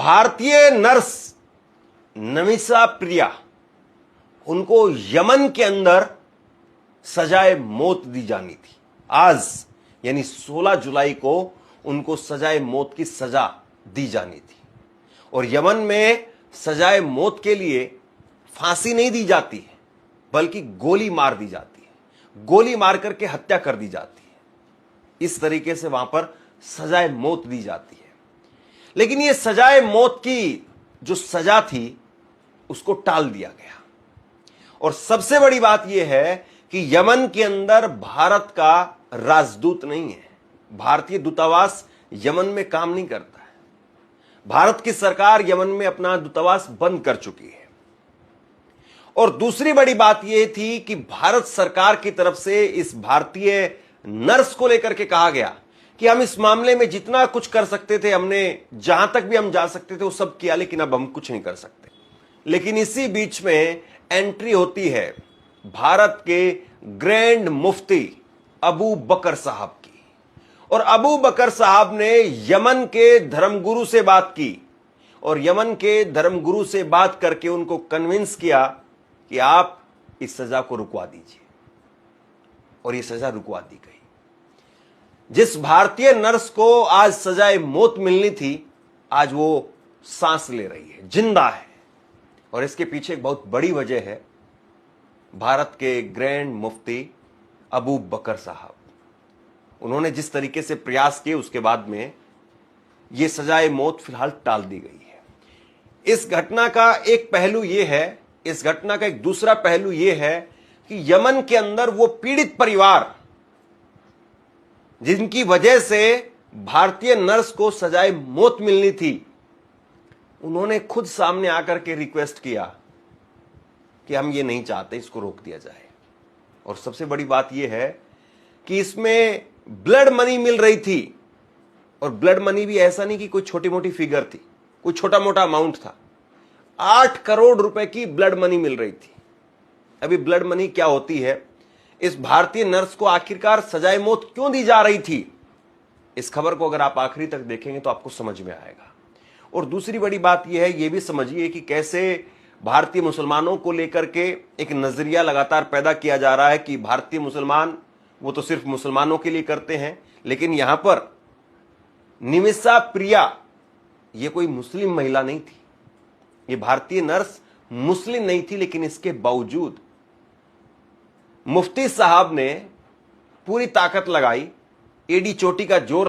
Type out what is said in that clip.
भारतीय नर्स नमिसा प्रिया, उनको यमन के अंदर सजाए मौत दी जानी थी। आज यानी 16 जुलाई को उनको सजाए मौत की सजा दी जानी थी। और यमन में सजाए मौत के लिए फांसी नहीं दी जाती है, बल्कि गोली मार दी जाती है, गोली मार करके हत्या कर दी जाती है। इस तरीके से वहां पर सजाए मौत दी जाती है। लेकिन यह सजाए मौत की जो सजा थी उसको टाल दिया गया। और सबसे बड़ी बात यह है कि यमन के अंदर भारत का राजदूत नहीं है। भारतीय दूतावास यमन में काम नहीं करता है। भारत की सरकार यमन में अपना दूतावास बंद कर चुकी है। और दूसरी बड़ी बात यह थी कि भारत सरकार की तरफ से इस भारतीय नर्स को लेकर के कहा गया कि हम इस मामले में जितना कुछ कर सकते थे, हमने जहां तक भी हम जा सकते थे वो सब किया, लेकिन अब हम कुछ नहीं कर सकते। लेकिन इसी बीच में एंट्री होती है भारत के ग्रैंड मुफ्ती अबू बकर साहब की। और अबू बकर साहब ने यमन के धर्मगुरु से बात की और यमन के धर्मगुरु से बात करके उनको कन्विंस किया कि आप इस सजा को रुकवा दीजिए। और यह सजा रुकवा दी गई। जिस भारतीय नर्स को आज सजाए मौत मिलनी थी, आज वो सांस ले रही है, जिंदा है। और इसके पीछे एक बहुत बड़ी वजह है भारत के ग्रैंड मुफ्ती अबू बकर साहब। उन्होंने जिस तरीके से प्रयास किए, उसके बाद में यह सजाए मौत फिलहाल टाल दी गई है। इस घटना का एक पहलू यह है, इस घटना का एक दूसरा पहलू यह है कि यमन के अंदर वो पीड़ित परिवार जिनकी वजह से भारतीय नर्स को सजाए मौत मिलनी थी, उन्होंने खुद सामने आकर के रिक्वेस्ट किया कि हम ये नहीं चाहते, इसको रोक दिया जाए। और सबसे बड़ी बात यह है कि इसमें ब्लड मनी मिल रही थी। और ब्लड मनी भी ऐसा नहीं कि कोई छोटी मोटी फिगर थी, कोई छोटा मोटा अमाउंट था। 8 करोड़ रुपए की ब्लड मनी मिल रही थी। अभी ब्लड मनी क्या होती है, इस भारतीय नर्स को आखिरकार सजाए मौत क्यों दी जा रही थी, इस खबर को अगर आप आखिरी तक देखेंगे तो आपको समझ में आएगा। और दूसरी बड़ी बात यह है, यह भी समझिए कि कैसे भारतीय मुसलमानों को लेकर के एक नजरिया लगातार पैदा किया जा रहा है कि भारतीय मुसलमान वो तो सिर्फ मुसलमानों के लिए करते हैं। लेकिन यहां पर निमिसा प्रिया ये कोई मुस्लिम महिला नहीं थी, ये भारतीय नर्स मुस्लिम नहीं थी। लेकिन इसके बावजूद मुफ्ती साहब ने पूरी ताकत लगाई, एडी चोटी का जोर